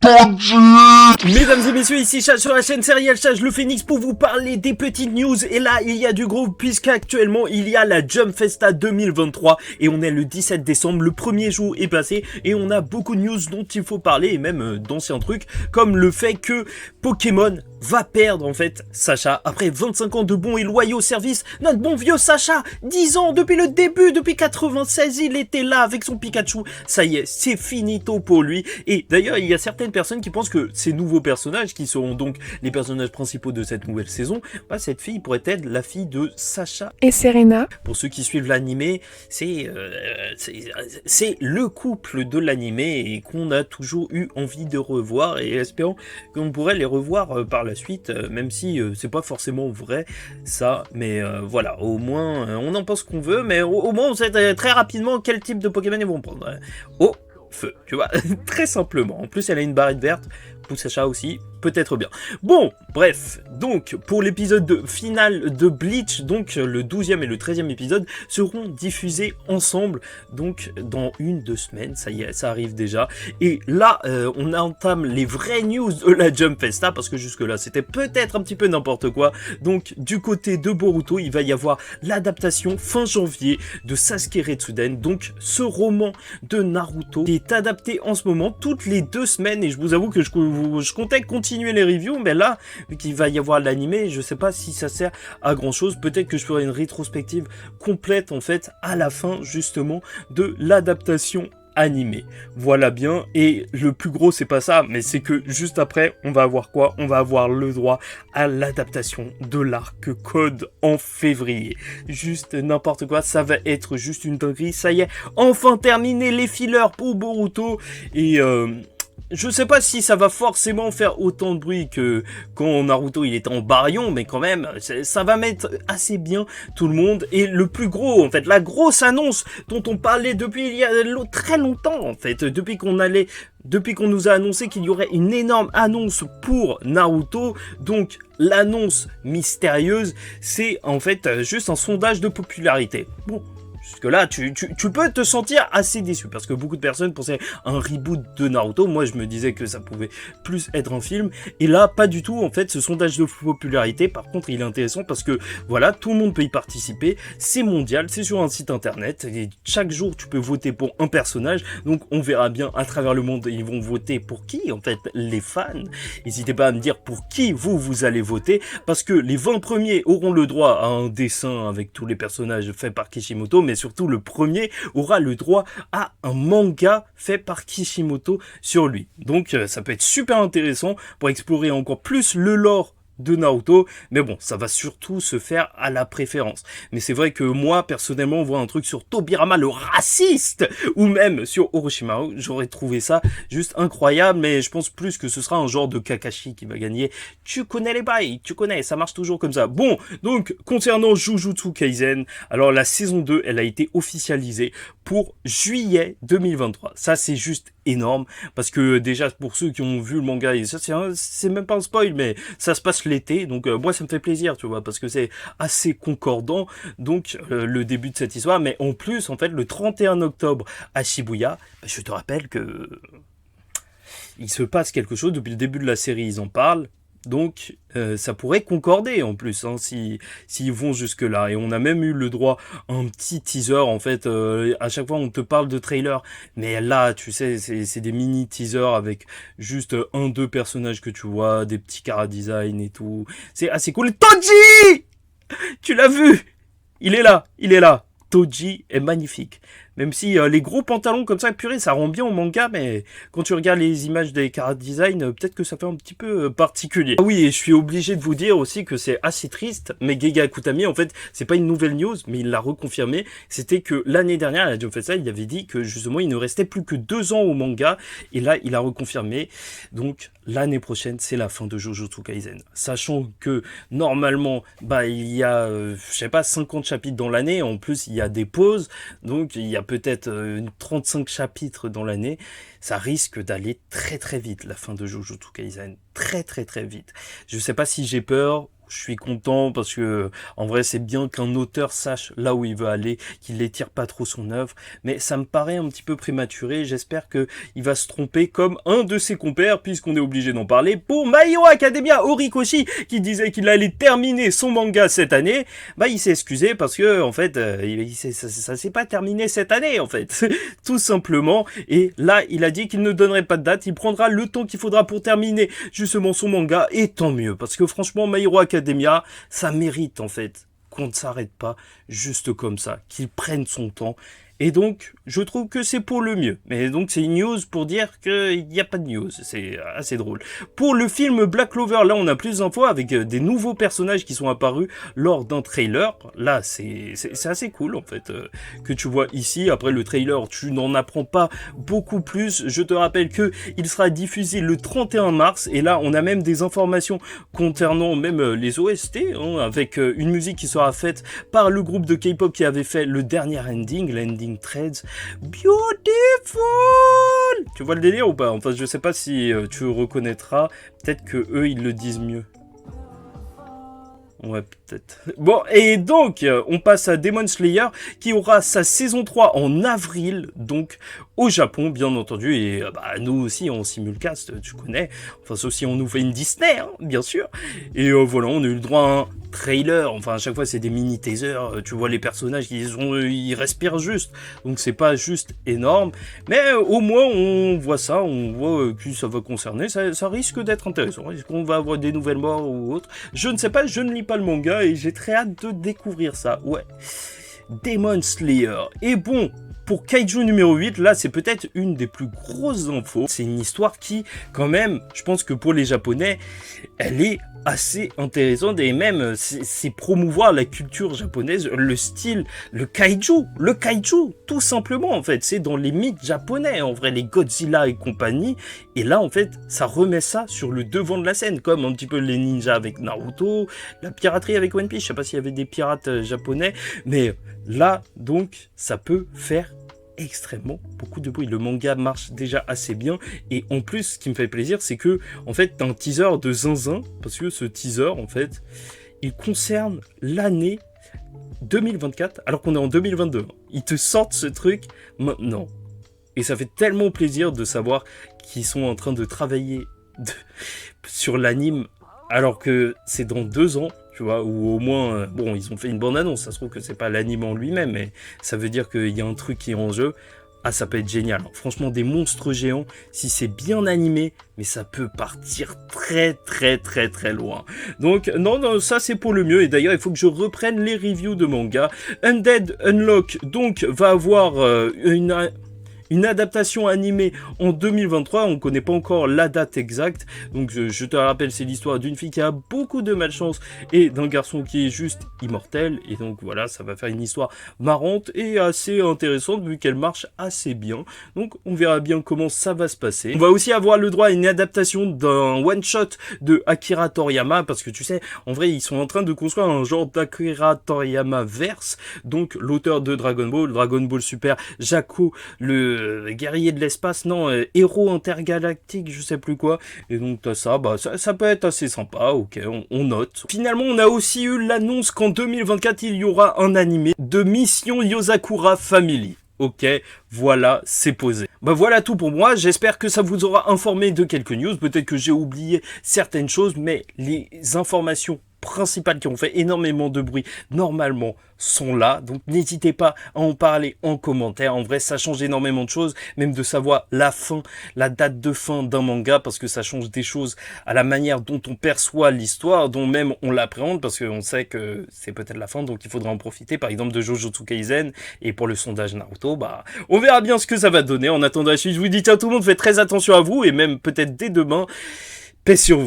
Mesdames et messieurs, ici Chach sur la chaîne Serial Chach le Phoenix pour vous parler des petites news. Et là, il y a du gros puisqu'actuellement, il y a la Jump Festa 2023 et on est le 17 décembre, le premier jour est passé et on a beaucoup de news dont il faut parler et même d'anciens trucs comme le fait que Pokémon va perdre en fait Sacha après 25 ans de bons et loyaux services. Notre bon vieux Sacha, 10 ans depuis le début, depuis 96, il était là avec son Pikachu. Ça y est, c'est finito pour lui. Et d'ailleurs, il y a certaines personnes qui pensent que ces nouveaux personnages, qui seront donc les personnages principaux de cette nouvelle saison, bah, cette fille pourrait être la fille de Sacha et Serena. Pour ceux qui suivent l'animé, c'est le couple de l'animé et qu'on a toujours eu envie de revoir et espérons qu'on pourrait les revoir par la suite, même si c'est pas forcément vrai ça, mais voilà, au moins on en pense qu'on veut, mais au moins on sait très rapidement quel type de Pokémon ils vont prendre. Au feu, tu vois, très simplement. En plus elle a une barrette verte, pour Sacha aussi, peut-être bien. Bon, bref, donc pour l'épisode final de Bleach, donc le 12e et le 13e épisode seront diffusés ensemble, donc dans 1-2 semaines, ça y est, ça arrive déjà. Et là, on entame les vraies news de la Jump Festa, parce que jusque là c'était peut-être un petit peu n'importe quoi. Donc du côté de Boruto, il va y avoir l'adaptation fin janvier de Sasuke Retsuden, donc ce roman de Naruto qui est adapté en ce moment toutes les 2 semaines, et je vous avoue que je comptais continuer les reviews, mais là, vu qu'il va y avoir l'animé, je sais pas si ça sert à grand chose. Peut-être que je ferai une rétrospective complète en fait à la fin justement de l'adaptation animé. Voilà bien, et le plus gros c'est pas ça, mais c'est que juste après on va avoir quoi? On va avoir le droit à l'adaptation de l'arc Code en février. Juste n'importe quoi, ça va être juste une dinguerie. Ça y est, enfin terminé les fillers pour Boruto, et je sais pas si ça va forcément faire autant de bruit que quand Naruto il était en Baryon, mais quand même, ça va mettre assez bien tout le monde. Et le plus gros, en fait, la grosse annonce dont on parlait depuis il y a très longtemps, en fait, depuis qu'on nous a annoncé qu'il y aurait une énorme annonce pour Naruto, donc l'annonce mystérieuse, c'est en fait juste un sondage de popularité. Bon. Jusque là, tu peux te sentir assez déçu parce que beaucoup de personnes pensaient à un reboot de Naruto. Moi, je me disais que ça pouvait plus être un film. Et là, pas du tout. En fait, ce sondage de popularité, par contre, il est intéressant parce que voilà, tout le monde peut y participer. C'est mondial, c'est sur un site internet. Et chaque jour, tu peux voter pour un personnage. Donc, on verra bien à travers le monde, ils vont voter pour qui, en fait, les fans. N'hésitez pas à me dire pour qui vous allez voter parce que les 20 premiers auront le droit à un dessin avec tous les personnages faits par Kishimoto, mais surtout le premier aura le droit à un manga fait par Kishimoto sur lui. Donc ça peut être super intéressant pour explorer encore plus le lore de Naruto, mais bon, ça va surtout se faire à la préférence. Mais c'est vrai que moi, personnellement, voir un truc sur Tobirama le raciste, ou même sur Orochimaru, j'aurais trouvé ça juste incroyable, mais je pense plus que ce sera un genre de Kakashi qui va gagner. Tu connais les bails, tu connais, ça marche toujours comme ça. Bon, donc, concernant Jujutsu Kaisen, alors la saison 2, elle a été officialisée pour juillet 2023. Ça, c'est juste énorme, parce que déjà, pour ceux qui ont vu le manga, et ça, c'est même pas un spoil, mais ça se passe l'été, donc moi ça me fait plaisir, tu vois, parce que c'est assez concordant, donc le début de cette histoire, mais en plus, en fait, le 31 octobre à Shibuya, bah, je te rappelle que il se passe quelque chose, depuis le début de la série, ils en parlent, donc ça pourrait concorder en plus, hein, s'ils vont jusque-là. Et on a même eu le droit à un petit teaser, en fait, à chaque fois on te parle de trailer, mais là, tu sais, c'est des mini-teasers avec juste 1-2 personnages que tu vois, des petits chara-design et tout. C'est assez cool. Toji! Tu l'as vu? Il est là, il est là. Toji est magnifique. Même si les gros pantalons comme ça, purée, ça rend bien au manga, mais quand tu regardes les images des chara-design, peut-être que ça fait un petit peu particulier. Ah oui, et je suis obligé de vous dire aussi que c'est assez triste, mais Gege Akutami, en fait, c'est pas une nouvelle news, mais il l'a reconfirmé, c'était que l'année dernière, à la Jump Festa, il avait dit que justement, il ne restait plus que 2 ans au manga, et là, il a reconfirmé, donc l'année prochaine, c'est la fin de Jujutsu Kaisen. Sachant que, normalement, bah, il y a, je sais pas, 50 chapitres dans l'année, en plus, il y a des pauses, donc il y a peut-être 35 chapitres dans l'année, ça risque d'aller très très vite, la fin de Jujutsu Kaisen. Très très très vite. Je sais pas si j'ai peur Je suis content parce que en vrai c'est bien qu'un auteur sache là où il veut aller, qu'il n'étire pas trop son œuvre, mais ça me paraît un petit peu prématuré. J'espère que il va se tromper comme un de ses compères, puisqu'on est obligé d'en parler, pour My Hero Academia. Horikoshi, qui disait qu'il allait terminer son manga cette année, bah il s'est excusé parce que en fait ça s'est pas terminé cette année en fait, tout simplement. Et là il a dit qu'il ne donnerait pas de date, il prendra le temps qu'il faudra pour terminer justement son manga, et tant mieux, parce que franchement My Hero Academia, ça mérite en fait qu'on ne s'arrête pas juste comme ça, qu'il prenne son temps. Et donc, je trouve que c'est pour le mieux. Mais donc, c'est une news pour dire qu'il n'y a pas de news. C'est assez drôle. Pour le film Black Clover, là, on a plus d'infos avec des nouveaux personnages qui sont apparus lors d'un trailer. Là, c'est assez cool, en fait, que tu vois ici. Après, le trailer, tu n'en apprends pas beaucoup plus. Je te rappelle que il sera diffusé le 31 mars. Et là, on a même des informations concernant même les OST, hein, avec une musique qui sera faite par le groupe de K-pop qui avait fait le dernier ending, l'ending Threads. Beautiful! Tu vois le délire ou pas? Enfin, je sais pas si tu reconnaîtras. Peut-être que eux, ils le disent mieux. Ouais, peut-être. Bon, et donc, on passe à Demon Slayer, qui aura sa saison 3 en avril, donc au Japon, bien entendu, et bah, nous aussi, en simulcast, tu connais, enfin, sauf si on nous fait une Disney, hein, bien sûr, et voilà, on a eu le droit à un trailer, enfin, à chaque fois, c'est des mini-teasers, tu vois les personnages, ils respirent juste, donc c'est pas juste énorme, mais au moins, on voit ça, on voit qui ça va concerner, ça risque d'être intéressant. Est-ce qu'on va avoir des nouvelles morts ou autre? Je ne sais pas, je ne lis pas le manga, et j'ai très hâte de découvrir ça, ouais. Demon Slayer. Et bon, pour Kaiju numéro 8, là, c'est peut-être une des plus grosses infos. C'est une histoire qui, quand même, je pense que pour les Japonais, elle est assez intéressante, et même, c'est promouvoir la culture japonaise, le style, le kaiju, tout simplement, en fait. C'est dans les mythes japonais, en vrai, les Godzilla et compagnie. Et là, en fait, ça remet ça sur le devant de la scène, comme un petit peu les ninjas avec Naruto, la piraterie avec One Piece. Je sais pas s'il y avait des pirates japonais, mais là, donc, ça peut faire extrêmement beaucoup de bruit. Le manga marche déjà assez bien, et en plus, ce qui me fait plaisir, c'est que, en fait, t'as un teaser de zinzin, parce que ce teaser, en fait, il concerne l'année 2024, alors qu'on est en 2022. Ils te sortent ce truc maintenant. Et ça fait tellement plaisir de savoir qu'ils sont en train de travailler sur l'anime, alors que c'est dans 2 ans, tu vois, ou au moins, bon, ils ont fait une bande-annonce, ça se trouve que c'est pas l'anime en lui-même, mais ça veut dire qu'il y a un truc qui est en jeu. Ah, ça peut être génial. Franchement, des monstres géants, si c'est bien animé, mais ça peut partir très loin. Donc, non, ça c'est pour le mieux. Et d'ailleurs, il faut que je reprenne les reviews de manga. Undead Unlock, donc, va avoir une adaptation animée en 2023, on ne connaît pas encore la date exacte, donc je te rappelle, c'est l'histoire d'une fille qui a beaucoup de malchance et d'un garçon qui est juste immortel, et donc voilà, ça va faire une histoire marrante et assez intéressante vu qu'elle marche assez bien, donc on verra bien comment ça va se passer. On va aussi avoir le droit à une adaptation d'un one-shot de Akira Toriyama, parce que tu sais, en vrai, ils sont en train de construire un genre d'Akira Toriyama verse, donc l'auteur de Dragon Ball Super, Jaco, le guerrier de l'espace, non, héros intergalactique, je sais plus quoi, et donc t'as ça, bah ça peut être assez sympa, ok, on note. Finalement, on a aussi eu l'annonce qu'en 2024, il y aura un animé de Mission Yozakura Family. Ok, voilà, c'est posé. Bah voilà tout pour moi, j'espère que ça vous aura informé de quelques news, peut-être que j'ai oublié certaines choses, mais les informations principales qui ont fait énormément de bruit, normalement, sont là. Donc n'hésitez pas à en parler en commentaire. En vrai, ça change énormément de choses, même de savoir la fin, la date de fin d'un manga, parce que ça change des choses à la manière dont on perçoit l'histoire, dont même on l'appréhende, parce qu'on sait que c'est peut-être la fin, donc il faudra en profiter, par exemple de Jujutsu Kaisen, et pour le sondage Naruto, bah, on verra bien ce que ça va donner. En attendant la suite, je vous dis ciao tout le monde, faites très attention à vous, et même peut-être dès demain, paix sur vous.